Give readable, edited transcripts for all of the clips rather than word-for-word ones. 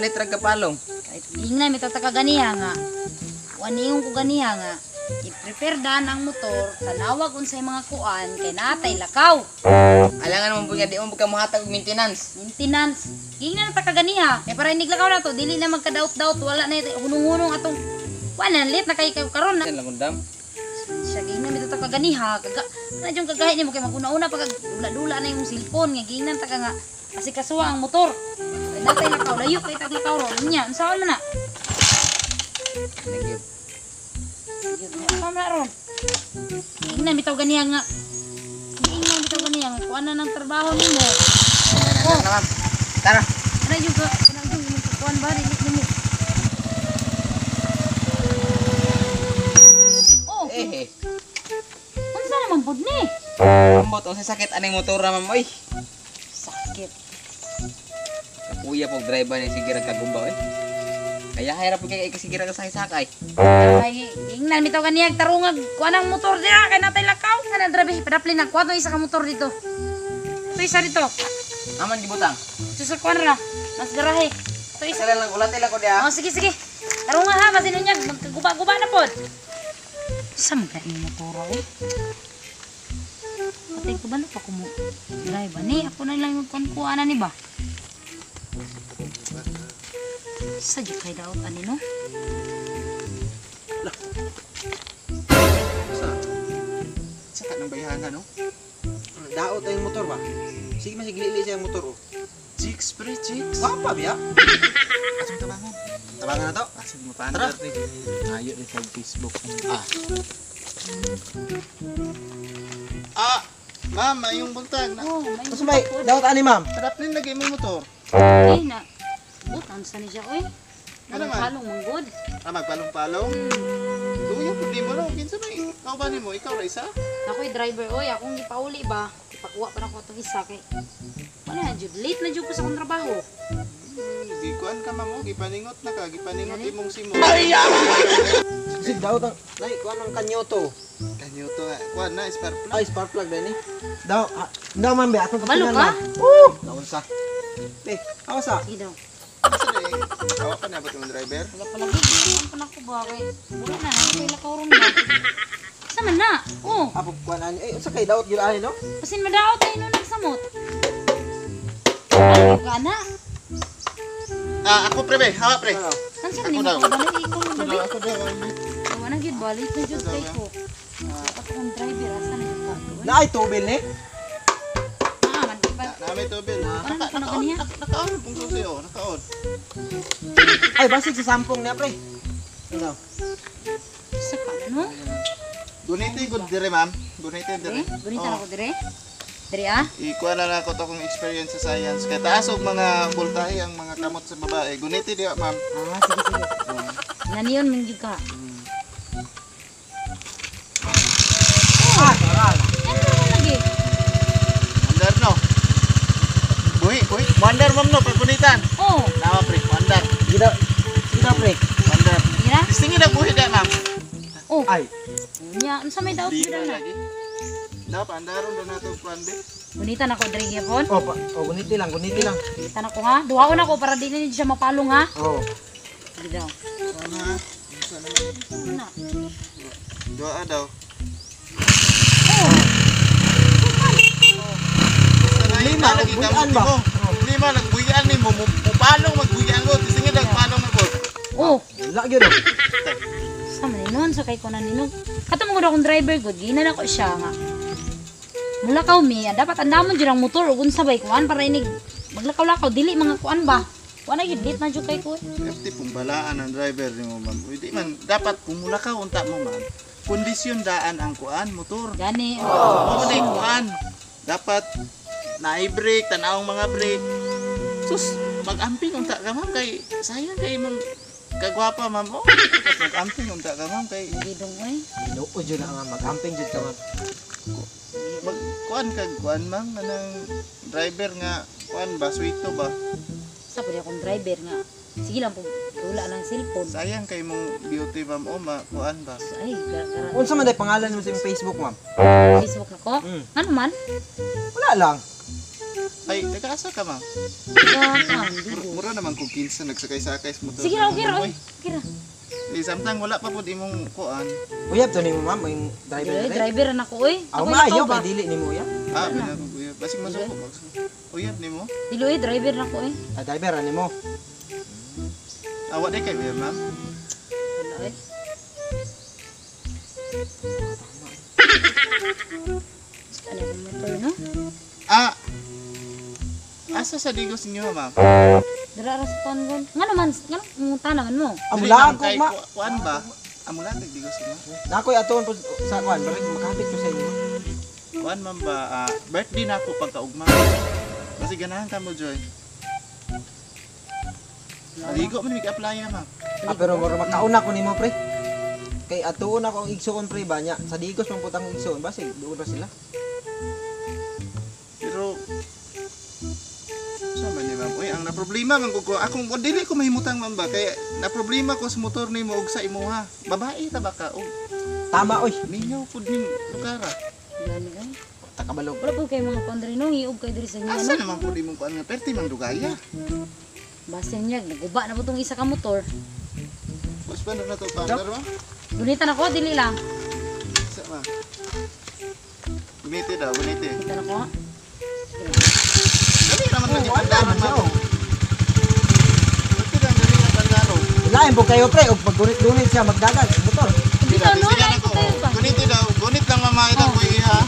palit ra ka palong. Ingnan mi tataka ganiha nga. Waningon ko ganiha nga. I-prepare dan ang motor, tanawag unsay mga kuan kay natay lakaw. Alangan naman po nga di mo ka mohatag og maintenance. Maintenance. Ingnan ta kaganiha. Kay para inig lakaw na to, dili na magkadaot-daot, wala na hunong-hunong atong kuan lit na kay karon na. Yan lang undam. Siya gingnan mi tataka ganiha. Na jung kagahi nimo kay maguna-una pag dula-dula na yung cellphone nga gingnan ta ka nga kasi kasuwa ang motor. Kay natay lakaw, layo kay tag lakaw ro. Nya, unsaon man na? Thank you. Pamla ron. Ingnan bitaw ganiya nga. Ingnan bitaw ganiya nga kuan na ng trabaho nimo. Oh, ma'am. Tara. Ana juga, ana juga mo kuan ba dili nimo. Oh. Eh. Unsa naman pud ni? Ambot unsay sakit aning motor ma'am oy. Sakit. Kapuya pog driver ni sige ra kagumba oy. Kaya hirap po kay kasigira ka sakay. Ay, ingnan bitaw ganiya tarungag kuan ang motor dira kay natay lakaw. Ana drabe padapli na kuwato isa ka motor dito. Ito isa dito. Aman gibutang. Ito sa kuan ra. Mas garahe. Ito isa. Isa lang ulatay lang ko dia. Oh, sige sige. Tarunga ha, masin niya magkaguba-guba na pod. Sa mga ini motor oh. Patay ko ba na pa ko mo? Drive ni ako na lang yung kuan-kuanan ni ba? Sadyo kay daot ani no? Sa kanang bayhana no? Daot ay motor ba? Sige man sigli siya ang motor oh. Chicks pre chicks. Wapa biya. Asong tabangan. Tabangan na to. Asong mo paandar ni. Ayo ni sa Facebook. Ma'am, yung buntag na. Oh, may Kasi may daot ani ma'am. Harap din lagi mo motor. Ay na. Butan sa ni siya oy. Ano man? Halong manggod. Magpalong-palong. Luya po di mo no. Kinsa may ikaw ba nimo? Ikaw ra isa? Ako'y driver oy, akong gipauli ba? Ipakuha pa na ko itong isa kay. Wala na jud, late na jud ko sa akong trabaho. Gikuan ka ma'am, gipaningot na ka, gipaningot Gani? imong simo. Kasi daot ang nay kuan ang kanyoto. Kanyo to nga. Kuan na spark plug. Ay spark plug din ni. Daw daw man ba atong Balo kapinan ka? ma'am. Daon sa. Awas sa. Sige daw. Asa di? Awa pa na ba yung driver? Wala pala gid, ano pa na ko ba kay. Wala na, kay lakaw ron ba? Sama na. Oh, Apo kuan ani. Eh unsa kay daot gyud ani no? pasin madaot tayo nung nagsamot. Ano ka na? Ako pre be, hawa pre. Kan sa Ako nimo daw. ko ba na ikaw mo Ako gabi? daw, ako daw. Wala na gid balik na jud kay ko. Dapat akong driver asa na jud ka. Na ay tubil ni. Man di ba? Nami to bil. Ano na kuno ganiya? Nakaon pong susi oh, nakaon. Ay basig sa sampung niya pre. Ano? Sa ka no? Guniti gud dire ma'am. Guniti dire. Gunita na ko dire. Dire ah. Ikuha na ako to kong experience sa science. Kaya taas og mga voltahe ang mga kamot sa babae. Guniti diya ma'am. Ah, sige sige. Naniyon min jud ka. Taral. Ano naman lagi? Wonder no. Buhi. Wonder ma'am no, pagunitan. Oh, Nawa pre, wonder. Gida. Gida pre. Wonder. mira. Distingin na buhi diya ma'am. Oh, Ay. nya, unsa may daot Di jud na? lagi. Dapat andaron do nato kuan be. Gunita na ko dire gyapon. Oh, guniti lang, guniti lang. Gunita na ko ha. Duhaon ako para di na siya mapalong ha. Oh. Sige daw. Kuan ha. Sa naman. Ano na? Doa daw. Lima, lagi buyan kamot ba? mo. Lima lang buyan nimo. Mupalong magbuyan ko. Distingin lang palong na po. Oh, Wala gyud. sa man nun sa kay kunan nino. Kato mo akong driver good, ginan ako siya nga. Mula ka umi, dapat andamon jud ang motor ug unsa bay kuan para inig maglakaw-lakaw dili mga kuan ba. Wala gid lit na jud kay ko. Hefty pong balaan ang driver nimo ma'am. Hindi man dapat pumula ka unta mo ma'am. Kondisyon daan ang kuan motor. Gani. Mo na kuan. Dapat na-brake, tanawang mga brake. Sus, mag-amping unta ka ma'am kay sayang kay mong kagwapa ma'am. Oh, mag-amping unta ka ma'am kay Gidong oy. Luo jud na nga mag-amping jud ka man. kuan kag kuan ma'am anang driver nga kuan ba suito ba. Sa pud akong driver nga. Sige lang po, wala ng cellphone. Sayang kay mong beauty ma'am o ma kuan ba. Ay, gara Unsa man day pangalan mo sa imong Facebook, ma'am? Facebook na ko. Mm. Ano man? Wala lang. Ay, taga-asa ka, ma'am? Kan, Digos. Mura naman kung 15 nagsakay-sakay sa motor. Sige ra, okay ra, oy. Okay ra. Eh, samtang wala pa po imong kuan. Uyab to nimo ma'am, yung driver Dili, dire. driver na ko, oy. Aw Ako'y maayo nakaw ba? kay dili nimo uyab. Ah, binabog. Basig masuko. Uyab ni mo. Dili, oy, driver na ko, oy. Ah, driver nimo. Awak day kay ma'am. Wala, oy. Ano yung motor, no? Ah. Asa sa Digos niyo, ma'am? Dara ra sa Tongon. Nga naman, nga munta naman mo. Dili, Amula ma'am, ko kay ma. kuan ba? Amula kay Digos mo. Nakoy aton po sa kuan, bareng makahapit ko sa inyo. Kuan ma'am ba? Birthday na ako pagkaugma. Kasi ganahan ka mo, Joy. Ligo man mig-applya, ma'am. Ah, pero mura makauna ko nimo pre. Kay atuon ako ang igsuon pre ba nya. Sa Digos man putang igsuon basig duol ra sila. Pero sa man ni ma'am. Uy, ang na problema man ko akong dili ko mahimutang ma'am ba kay na problema ko sa motor nimo ug sa imuha. Babae ta ba ka? Og Tama oy. mingaw pud ning lugar. Gani, oy. Takabalog. Wala po kayo mga kondre, no? Iog kayo diri sa inyo, Asa ano? naman pud imong kuan nga perti mang dugaya. Basin niya, naguba na po itong isa ka motor. Mas pa na to pa ba? Gunitan ako, dili lang. Sa ma. Guniti daw, guniti. Gunitan ako. Dali naman lagi Wala pandaro man siya. ma'am. Dali lang dali lang pandaro. Lain po kayo pre og pag gunit-gunit siya magdagan sa motor. Hindi ka, no? Sige Lain ako. ko kayo ba? Guniti daw, gunit lang mama ita ko iha.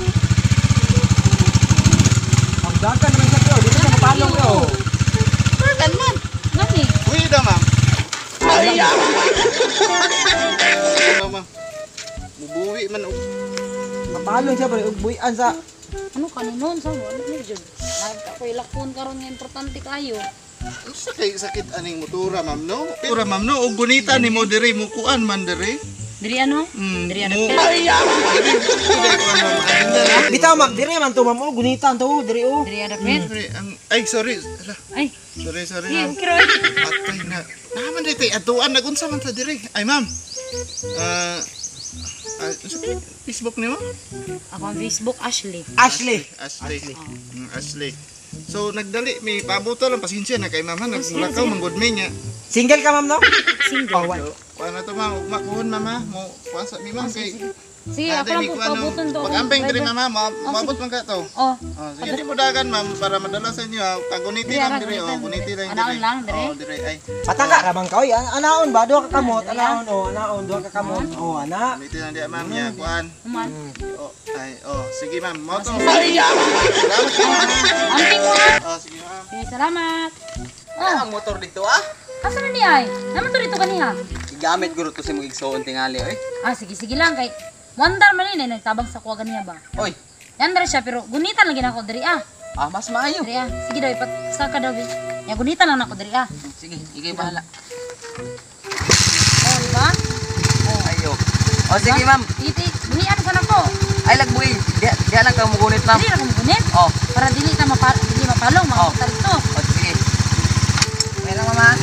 Magdagan naman siya pre. Dito siya mapalong yo. Kan man. Gani. Uy daw ma'am. Ay ya. Mama. Mubuwi man og Mapalong siya pre og buyan sa Ano ka nun? Sa wala na dyan. Nagkakoy lakon karon nga importante kayo. sakit aning motora ma'am no. Motora ma'am no og gunita ni mo diri mo kuan man diri. Diri ano? Diri ano? Ay ya. Diri ko ano makaganda na. bitaw mag dire man to ma'am oh, gunitan to dire oh. Diri ano, pet? Diri, ay sorry. Ala, Ay, sorry sige, ma'am. okay ron. Patay na. Naman dito atuan nagunsa man ta diri. Ay ma'am. Sige, Facebook nimo? Ako ang Facebook, Ashley. Ashley. Ashley. So nagdali may pabuto lang pasensya na kay mama naglakaw manggod mi nya. Single ka ma'am no? Single. Oh, wala. Kuan na to ma'am, ugma kuhon mama mo kuan sa mi ma'am kay. Sige, ako lang po pabuton to. Pag-amping diri mama, maabot man ka to. Oh, Oh, sige di mo dagan ma'am para madala sa inyo. Paguniti lang diri oh, guniti lang diri. Anaon lang, diri? Oh, diri ay. Pataka ra man ka oy. Anaon ba duha ka kamot? Anaon oh, anaon duha ka kamot. Oh, ana. Guniti lang di ma'am ya kuan. kuman. Oh, ay oh, sige ma'am. Mo to. Salamat ka ma'am. Amping mo ha. Oh, sige ma'am. Okay, salamat. Ang motor dito ah. Asa na niya ay? Naman to dito kaniha. Igamit guro to sa mga igsoon tingali oy. Sige lang kay Wandar man ni nagtabang sa kuwagan niya ba? Oy, Yan dara siya pero gunitan lang gina ko diri ah. mas maayo. Diri ah. Sige daw ipat sa ka daw. Ya gunitan lang ako diri ah. Sige, ikay bahala. Oh, di ba? Ayo. O sige ma'am, Iti, bunian sa nako. ay lagbuing. Diya lang ka mugunit ma'am. Dili ra ko gunit. Oh, Para dili ta mapalong, Oh. makita dito. o sige. Meron mama.